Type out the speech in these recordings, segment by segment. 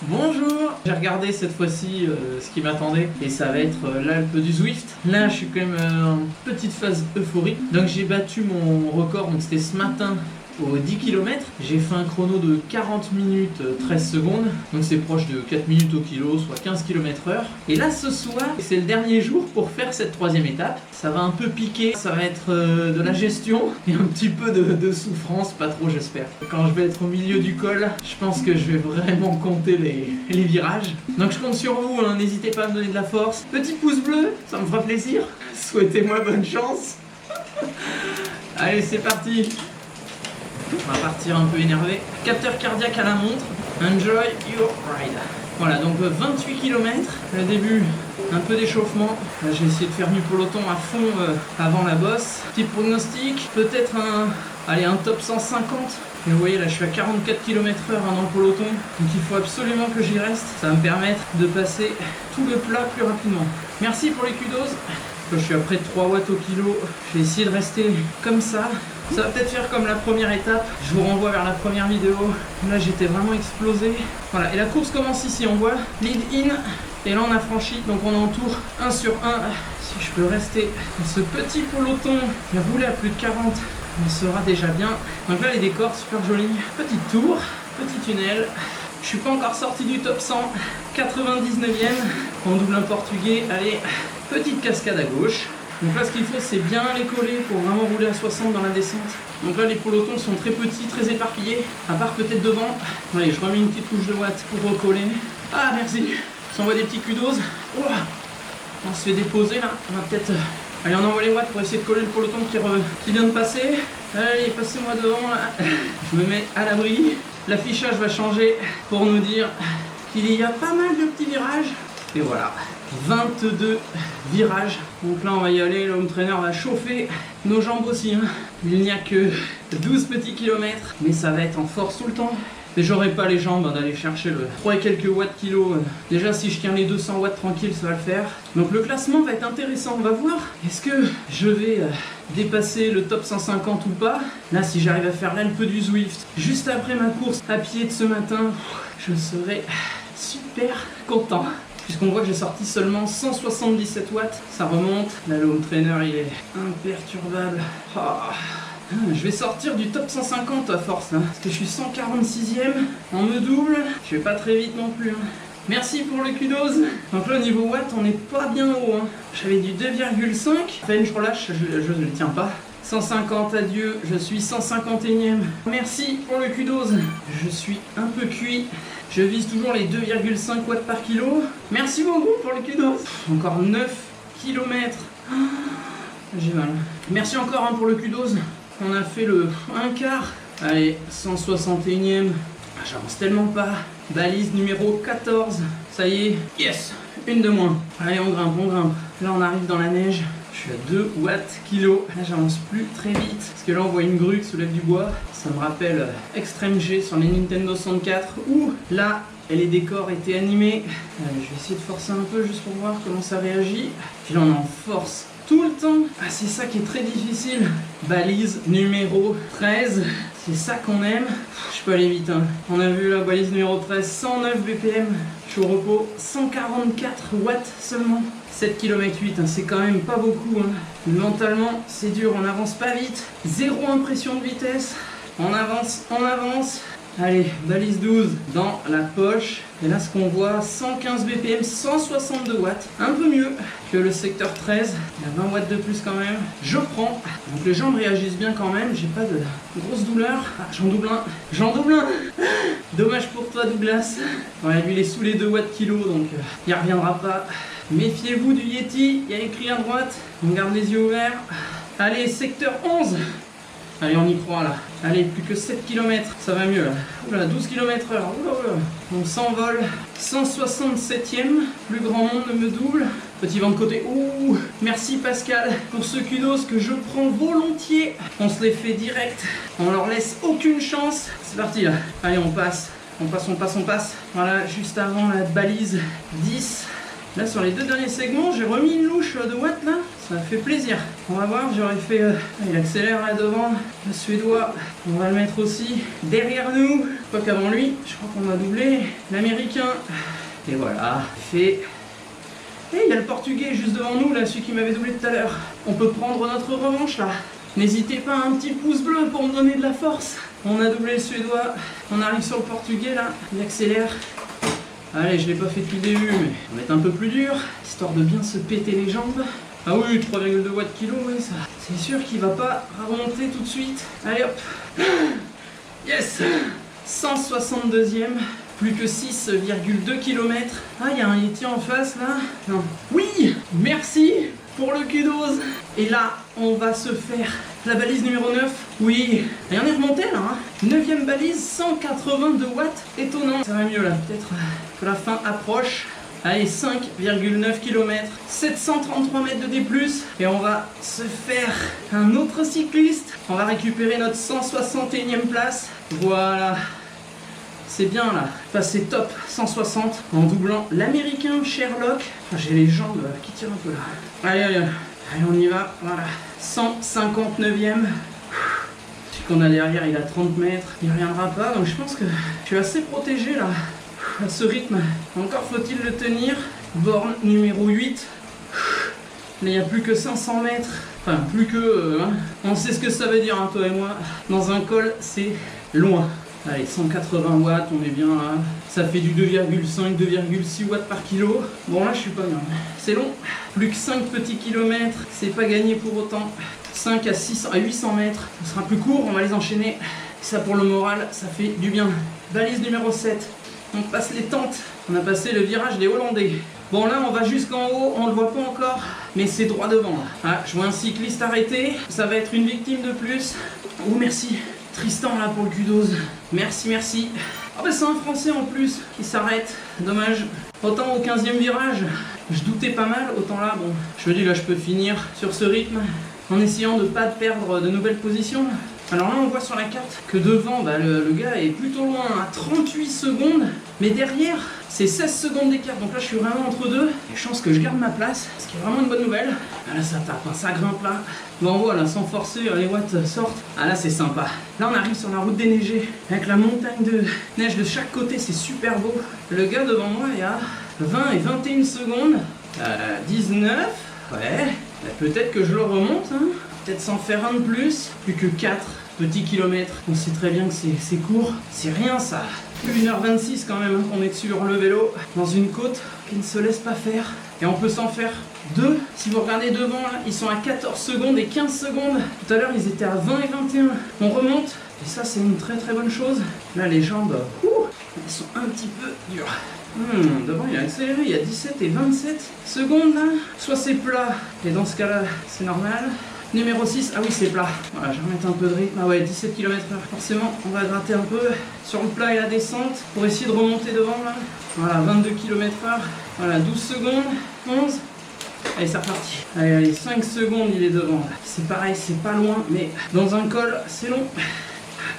Bonjour. J'ai regardé cette fois-ci ce qui m'attendait et ça va être l'Alpe du Zwift. Là je suis quand même en petite phase euphorique. Donc j'ai battu mon record, donc c'était ce matin aux 10 km. J'ai fait un chrono de 40 minutes 13 secondes. Donc c'est proche de 4 minutes au kilo, soit 15 km/h. Et là ce soir, c'est le dernier jour pour faire cette troisième étape. Ça va un peu piquer, ça va être de la gestion et un petit peu de souffrance, pas trop j'espère. Quand je vais être au milieu du col, je pense que je vais vraiment compter les virages. Donc je compte sur vous, hein. N'hésitez pas à me donner de la force. Petit pouce bleu, ça me fera plaisir. Souhaitez-moi bonne chance. Allez, c'est parti. On va partir un peu énervé. Capteur cardiaque à la montre. Enjoy your ride. Voilà, donc 28 km. Le début, un peu d'échauffement. Là, j'ai essayé de faire du peloton à fond avant la bosse. Petit pronostic, peut-être un top 150. Et vous voyez, là, je suis à 44 km/h dans le peloton. Donc il faut absolument que j'y reste. Ça va me permettre de passer tout le plat plus rapidement. Merci pour les kudos. Je suis à près de 3 watts au kilo. Je vais essayer de rester comme ça. Ça va peut-être faire comme la première étape. Je vous renvoie vers la première vidéo. Là, j'étais vraiment explosé. Voilà, et la course commence ici. On voit lead in. Et là, on a franchi. Donc, on est en tour 1 sur 1. Si je peux rester dans ce petit peloton et rouler à plus de 40, on sera déjà bien. Donc là, les décors, super jolis. Petite tour, petit tunnel. Je suis pas encore sorti du top 100. 99e. On double un portugais. Allez, petite cascade à gauche. Donc là, ce qu'il faut, c'est bien les coller pour vraiment rouler à 60 dans la descente. Donc là, les pelotons sont très petits, très éparpillés, à part peut-être devant. Allez, je remets une petite couche de watts pour recoller. Ah, merci. On s'envoie des petits kudos. Oh, on se fait déposer là. On va peut-être... Allez, on envoie les watts pour essayer de coller le peloton qui vient de passer. Allez, passez-moi devant là. Je me mets à l'abri. L'affichage va changer pour nous dire qu'il y a pas mal de petits virages. Et voilà, 22 virages. Donc là, on va y aller. Le home trainer va chauffer nos jambes aussi. Hein. Il n'y a que 12 petits kilomètres, mais ça va être en force tout le temps. Et j'aurai pas les jambes d'aller chercher le 3 et quelques watts kilo. Déjà, si je tiens les 200 watts tranquille, ça va le faire. Donc le classement va être intéressant. On va voir. Est-ce que je vais dépasser le top 150 ou pas? Là, si j'arrive à faire l'Alpe du Zwift juste après ma course à pied de ce matin, je serai super content. Puisqu'on voit que j'ai sorti seulement 177 watts, ça remonte. Là, le home trainer, il est imperturbable. Oh. Je vais sortir du top 150 à force, hein, parce que je suis 146e. On me double, je vais pas très vite non plus. Hein. Merci pour le kudos. Donc là, au niveau watts, on n'est pas bien haut. Hein. J'avais du 2,5. Enfin, je relâche, je ne le tiens pas. 150, adieu, je suis 151e. Merci pour le kudos. Je suis un peu cuit. Je vise toujours les 2,5 watts par kilo. Merci beaucoup pour le kudos. Encore 9 km. J'ai mal. Merci encore pour le kudos. On a fait le 1 quart. Allez, 161e. J'avance tellement pas. Balise numéro 14. Ça y est. Yes. Une de moins. Allez, on grimpe, on grimpe. Là, on arrive dans la neige. Je suis à 2 watts kilo. Là, j'avance plus très vite. Parce que là, on voit une grue qui soulève du bois. Ça me rappelle Extreme G sur les Nintendo 64. Où là, les décors étaient animés. Allez, je vais essayer de forcer un peu juste pour voir comment ça réagit. Puis là, on est en force tout le temps. Ah, c'est ça qui est très difficile. Balise numéro 13. C'est ça qu'on aime. Je peux aller vite. Hein. On a vu la balise numéro 13, 109 BPM. Je suis au repos, 144 watts seulement. 7 km 8, hein, c'est quand même pas beaucoup. Hein. Mentalement, c'est dur, on n'avance pas vite. Zéro impression de vitesse. On avance, on avance. Allez, balise 12 dans la poche. Et là, ce qu'on voit, 115 BPM, 162 watts. Un peu mieux que le secteur 13. Il y a 20 watts de plus quand même. Je prends. Donc les jambes réagissent bien quand même. J'ai pas de grosses douleurs. Ah, j'en double un. J'en double un. Dommage pour toi, Douglas. Ouais, lui, il est sous les 2 watts kilo, donc il reviendra pas. Méfiez-vous du Yeti. Il y a écrit à droite. On garde les yeux ouverts. Allez, secteur 11. Allez, on y croit là. Allez, plus que 7 km, ça va mieux là. Oula, 12 km/h. Oula. On s'envole. 167e. Plus grand monde me double. Petit vent de côté. Ouh, merci Pascal pour ce kudos que je prends volontiers. On se les fait direct. On leur laisse aucune chance. C'est parti là. Allez, on passe. On passe. Voilà, juste avant la balise 10. Là, sur les deux derniers segments, j'ai remis une louche de watts là. ça fait plaisir. On va voir, j'aurais fait... il accélère là devant, le Suédois, on va le mettre aussi derrière nous. Pas qu'avant lui, je crois qu'on va doubler l'Américain. Et voilà, fait... Et il y a le Portugais juste devant nous, là, celui qui m'avait doublé tout à l'heure. On peut prendre notre revanche là. N'hésitez pas à un petit pouce bleu pour me donner de la force. On a doublé le Suédois, on arrive sur le Portugais là, il accélère. Allez, je l'ai pas fait depuis le début, mais on va être un peu plus dur, histoire de bien se péter les jambes. Ah oui, 3,2 watts kilo, oui, ça. C'est sûr qu'il va pas remonter tout de suite. Allez hop. Yes. 162e, plus que 6,2 km. Ah, il y a un Yeti en face là. Non. Oui, merci pour le kudos. Et là, on va se faire la balise numéro 9. Oui, et on est remonté là. 9e balise, 182 watts. Étonnant. Ça va mieux là, peut-être que la fin approche. Allez, 5,9 km, 733 mètres de D+, et on va se faire un autre cycliste. On va récupérer notre 161e place. Voilà. C'est bien là, passer top 160 en doublant l'Américain Sherlock. J'ai les jambes qui tirent un peu là. Allez, allez, allez, on y va, voilà. 159e. Celui qu'on a derrière, il a 30 mètres, il ne reviendra pas, donc je pense que je suis assez protégé là. À ce rythme, encore faut-il le tenir. Borne numéro 8. Là, il n'y a plus que 500 mètres. Enfin, plus que... on sait ce que ça veut dire, hein, toi et moi. Dans un col, c'est loin. Allez, 180 watts, on est bien là. Ça fait du 2,5, 2,6 watts par kilo. Bon, là, je suis pas bien. C'est long. Plus que 5 petits kilomètres. C'est pas gagné pour autant. 5 à 600, à 800 mètres. Ce sera plus court, on va les enchaîner. Ça, pour le moral, ça fait du bien. Balise numéro 7. On passe les tentes. On a passé le virage des Hollandais. Bon, là, on va jusqu'en haut. On le voit pas encore, mais c'est droit devant. Là. Ah, je vois un cycliste arrêté. Ça va être une victime de plus. Oh, merci. Tristan, là, pour le kudos. Merci, merci. Ah, bah, c'est un Français en plus qui s'arrête. Dommage. Autant au 15e virage, je doutais pas mal. Autant là, bon, je me dis, là, je peux finir sur ce rythme en essayant de pas perdre de nouvelles positions. Alors là, on voit sur la carte que devant, bah, le gars est plutôt loin, à 38 secondes. Mais derrière, c'est 16 secondes d'écart. Donc là, je suis vraiment entre deux. Et je pense que je garde ma place, ce qui est vraiment une bonne nouvelle. Ah là, ça tape, hein, ça grimpe là. Bon, voilà, sans forcer, les watts sortent. Ah là, c'est sympa. Là, on arrive sur la route déneigée, avec la montagne de neige de chaque côté, c'est super beau. Le gars devant moi est à 20 et 21 secondes. 19, ouais. Bah, peut-être que je le remonte, hein. Peut-être sans faire un de plus. Plus que 4 petits kilomètres. On sait très bien que c'est court. C'est rien ça. 1h26 quand même, hein, qu'on est sur le vélo. Dans une côte qui ne se laisse pas faire. Et on peut s'en faire 2. Si vous regardez devant, là, ils sont à 14 secondes et 15 secondes. Tout à l'heure, ils étaient à 20 et 21. On remonte. Et ça, c'est une très très bonne chose. Là, les jambes, elles sont un petit peu dures. Devant, il a accéléré. Il y a 17 et 27 secondes. Là. Soit c'est plat. Et dans ce cas-là, c'est normal. Numéro 6, ah oui, c'est plat. Voilà, je vais remettre un peu de rythme. Ah ouais, 17 km/h. Forcément, on va gratter un peu sur le plat et la descente pour essayer de remonter devant là. Voilà, 22 km/h. Voilà, 12 secondes, 11. Allez, c'est reparti. Allez, allez, 5 secondes, il est devant. C'est pareil, c'est pas loin, mais dans un col, c'est long.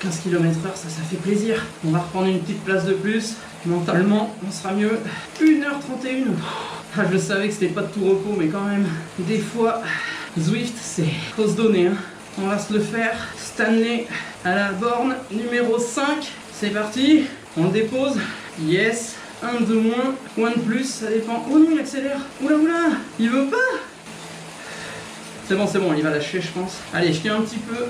15 km/h, ça fait plaisir. On va reprendre une petite place de plus. Mentalement, on sera mieux. 1h31. Ah, je savais que c'était pas de tout repos, mais quand même, des fois... Zwift, c'est faut se donner, hein. On va se le faire. Stanley à la borne numéro 5. C'est parti. On le dépose. Yes. Un de moins ou un de plus, ça dépend. Oh non, il accélère. Oula, oula. Il veut pas. C'est bon, il va lâcher, je pense. Allez, je tiens un petit peu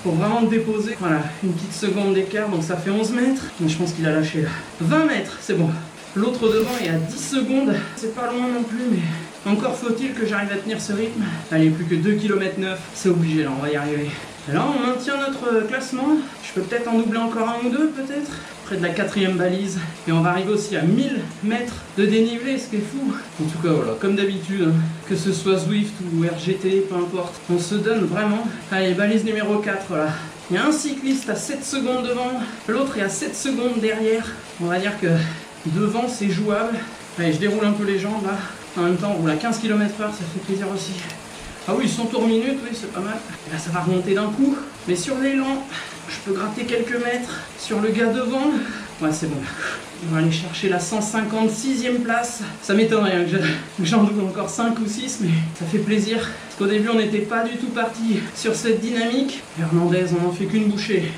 pour vraiment le déposer. Voilà, une petite seconde d'écart, donc ça fait 11 mètres. Donc je pense qu'il a lâché là. 20 mètres, c'est bon. L'autre devant est à 10 secondes. C'est pas loin non plus, mais... Encore faut-il que j'arrive à tenir ce rythme. Allez, plus que 2,9 km. C'est obligé là, on va y arriver. Alors on maintient notre classement. Je peux peut-être en doubler encore un ou deux, peut-être. Près de la 4e balise. Et on va arriver aussi à 1000 mètres de dénivelé, ce qui est fou. En tout cas, voilà, comme d'habitude, hein, que ce soit Zwift ou RGT, peu importe. On se donne vraiment. Allez, balise numéro 4, là. Il y a un cycliste à 7 secondes devant. L'autre est à 7 secondes derrière. On va dire que devant, c'est jouable. Allez, je déroule un peu les jambes, là. En même temps, on roule à 15 km/h, ça fait plaisir aussi. Ah oui, 100 tours minute, oui, c'est pas mal. Et là, ça va remonter d'un coup. Mais sur l'élan, je peux gratter quelques mètres. Sur le gars devant, Ouais, c'est bon. On va aller chercher la 156e place. Ça m'étonnerait que j'en double encore 5 ou 6, mais ça fait plaisir. Parce qu'au début, on n'était pas du tout parti sur cette dynamique. Hernandez, on n'en fait qu'une bouchée.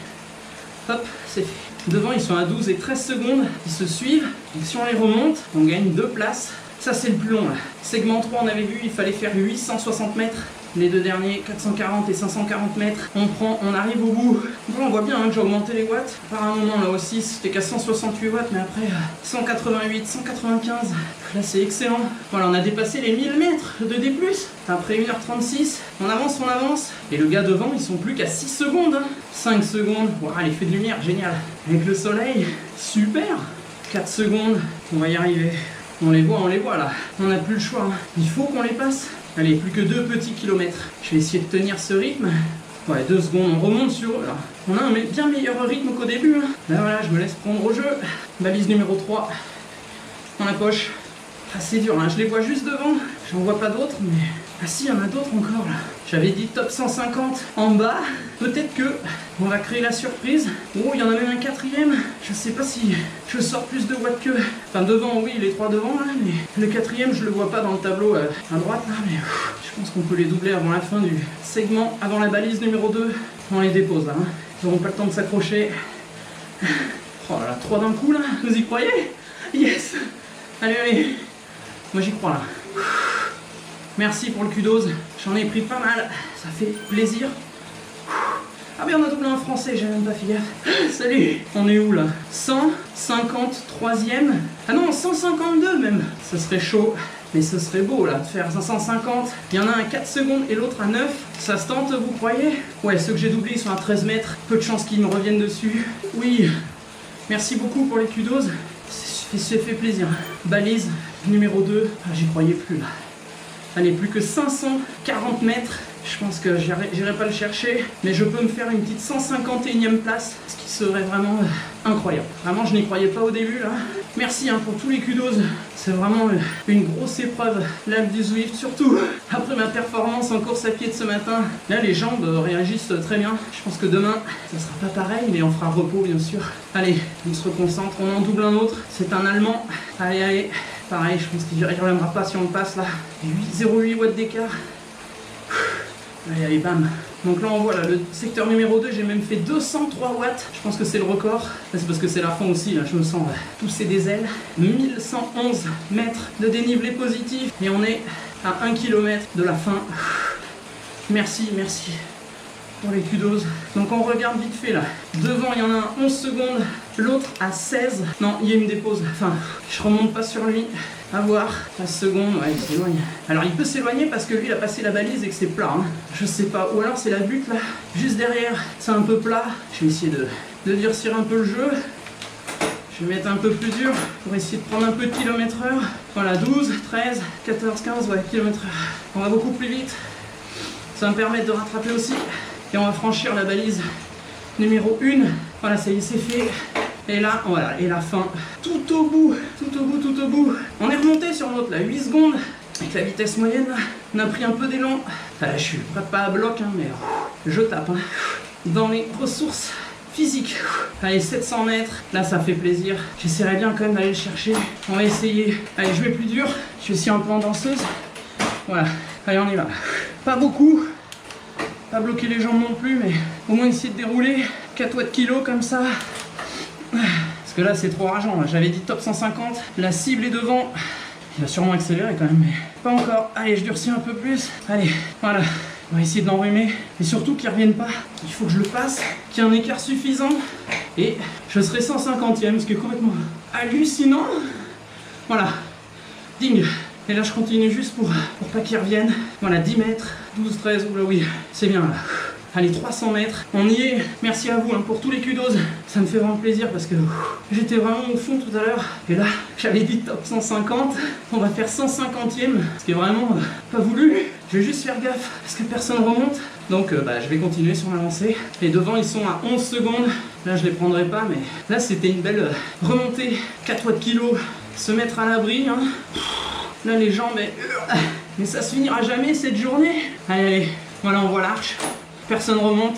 Hop, c'est fait. Devant, ils sont à 12 et 13 secondes. Ils se suivent. Et si on les remonte, on gagne 2 places. Ça, c'est le plus long, là. Segment 3, on avait vu, il fallait faire 860 mètres. Les deux derniers, 440 et 540 mètres. On arrive au bout. Bon, on voit bien que j'ai augmenté les watts. Par un moment, là aussi, c'était qu'à 168 watts, mais après, 188, 195. Là, c'est excellent. Voilà, on a dépassé les 1000 mètres de D+. Après 1h36, on avance. Et le gars devant, ils sont plus qu'à 6 secondes. Hein. 5 secondes. Voilà, l'effet de lumière, génial. Avec le soleil, super. 4 secondes, on va y arriver. On les voit là. On n'a plus le choix. Hein. Il faut qu'on les passe. Allez, plus que 2 petits kilomètres. Je vais essayer de tenir ce rythme. Ouais, 2 secondes, on remonte sur eux là. On a un bien meilleur rythme qu'au début. Hein. Là voilà, je me laisse prendre au jeu. Balise numéro 3. Dans la poche. Ah, c'est dur, hein. Je les vois juste devant. J'en vois pas d'autres, mais... Ah si, il y en a d'autres encore là. J'avais dit top 150 en bas. Peut-être que on va créer la surprise. Oh, il y en a même un 4e. Je sais pas si je sors plus de watts que... Enfin, devant, oui, les 3 devant, là. Mais le 4e, je le vois pas dans le tableau à droite, là. Mais je pense qu'on peut les doubler avant la fin du segment, avant la balise numéro 2. On les dépose, là. Hein. Ils n'auront pas le temps de s'accrocher. Oh là là, 3 d'un coup, là. Vous y croyez? Yes. Allez. Moi, j'y crois, là. Merci pour le kudos, j'en ai pris pas mal, ça fait plaisir. Ah mais on a doublé un français, j'ai même pas fait gaffe. Salut, on est où là? 153e. Ah non, 152 même. Ça serait chaud, mais ce serait beau là, de faire 550. Il y en a un 4 secondes et l'autre à 9. Ça se tente, vous croyez? Ouais, ceux que j'ai doublés, ils sont à 13 mètres. Peu de chance qu'ils me reviennent dessus. Oui, merci beaucoup pour les kudos. Ça fait plaisir. Balise numéro 2. Ah, j'y croyais plus là. Allez, plus que 540 mètres. Je pense que j'irai pas le chercher, mais je peux me faire une petite 151e place, ce qui serait vraiment incroyable. Vraiment, je n'y croyais pas au début là. Merci hein, pour tous les kudos. C'est vraiment une grosse épreuve, l'Alpe du Zwift, surtout après ma performance en course à pied de ce matin. Là, les jambes réagissent très bien. Je pense que demain, ça sera pas pareil, mais on fera repos bien sûr. Allez, on se reconcentre, on en double un autre. C'est un Allemand. Allez. Pareil, je pense qu'il ne reviendra pas si on le passe là. 0,8 watts d'écart. Allez, bam. Donc là, on voit là, le secteur numéro 2, j'ai même fait 203 watts. Je pense que c'est le record. Là, c'est parce que c'est la fin aussi, là, je me sens pousser des ailes. 1111 mètres de dénivelé positif. Et on est à 1 km de la fin. Merci pour les kudos. Donc on regarde vite fait là. Devant, il y en a un 11 secondes. L'autre à 16. Non, il me dépose. Enfin, je remonte pas sur lui. À voir. 13 secondes, ouais, il s'éloigne. Alors il peut s'éloigner parce que lui, il a passé la balise et que c'est plat. Hein. Je sais pas. Ou alors c'est la butte là. Juste derrière. C'est un peu plat. Je vais essayer de durcir un peu le jeu. Je vais mettre un peu plus dur pour essayer de prendre un peu de kilomètre-heure. Voilà, 12, 13, 14, 15, ouais, kilomètre-heure. On va beaucoup plus vite. Ça va me permettre de rattraper aussi. Et on va franchir la balise numéro 1. Voilà, ça y est, c'est fait. Et là, voilà, et la fin. Tout au bout. On est remonté sur l'autre, là, 8 secondes. Avec la vitesse moyenne, là, on a pris un peu d'élan. Là, je suis pas à bloc, hein, mais je tape. Hein. Dans les ressources physiques. Allez, 700 mètres. Là, ça fait plaisir. J'essaierai bien quand même d'aller le chercher. On va essayer. Allez, je vais plus dur. Je suis aussi un peu en danseuse. Voilà. Allez, on y va. Pas beaucoup. Pas bloquer les jambes non plus, mais au moins essayer de dérouler 4 watts kilo comme ça. Parce que là, c'est trop rageant. J'avais dit top 150. La cible est devant. Il va sûrement accélérer quand même, mais pas encore. Allez, je durcis un peu plus. Allez, voilà. On va essayer de l'enrhumer. Et surtout qu'il ne revienne pas. Il faut que je le passe, qu'il y ait un écart suffisant. Et je serai 150e, ce qui est complètement hallucinant. Voilà. Ding. Et là, je continue juste pour pas qu'il revienne. Voilà, 10 mètres, 12, 13, oula oui, c'est bien là. Allez, 300 mètres, on y est. Merci à vous hein, pour tous les kudos. Ça me fait vraiment plaisir parce que j'étais vraiment au fond tout à l'heure. Et là, j'avais dit top 150. On va faire 150e, ce qui est vraiment pas voulu. Je vais juste faire gaffe parce que personne remonte. Donc je vais continuer sur ma lancée. Et devant, ils sont à 11 secondes. Là, je les prendrai pas, mais là, c'était une belle remontée. 4 watts kilo, se mettre à l'abri. Hein. Là, les jambes, mais ça se finira jamais cette journée. Allez, voilà, on voit l'arche. Personne remonte.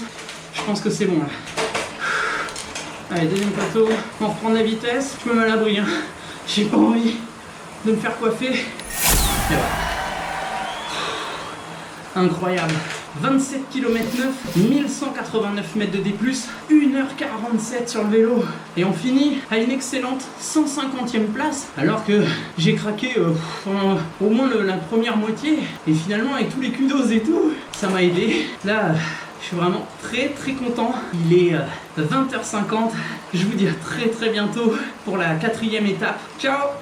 Je pense que c'est bon là. Allez, deuxième plateau, on reprend de la vitesse. Je me mets à l'abri, hein. J'ai pas envie de me faire coiffer. Et voilà. Incroyable. 27 km 9, 1189 mètres de D+, 1h47 sur le vélo. Et on finit à une excellente 150e place, alors que j'ai craqué au moins la première moitié. Et finalement, avec tous les kudos et tout, ça m'a aidé. Là, je suis vraiment très content. Il est 20h50. Je vous dis à très bientôt pour la 4e étape. Ciao!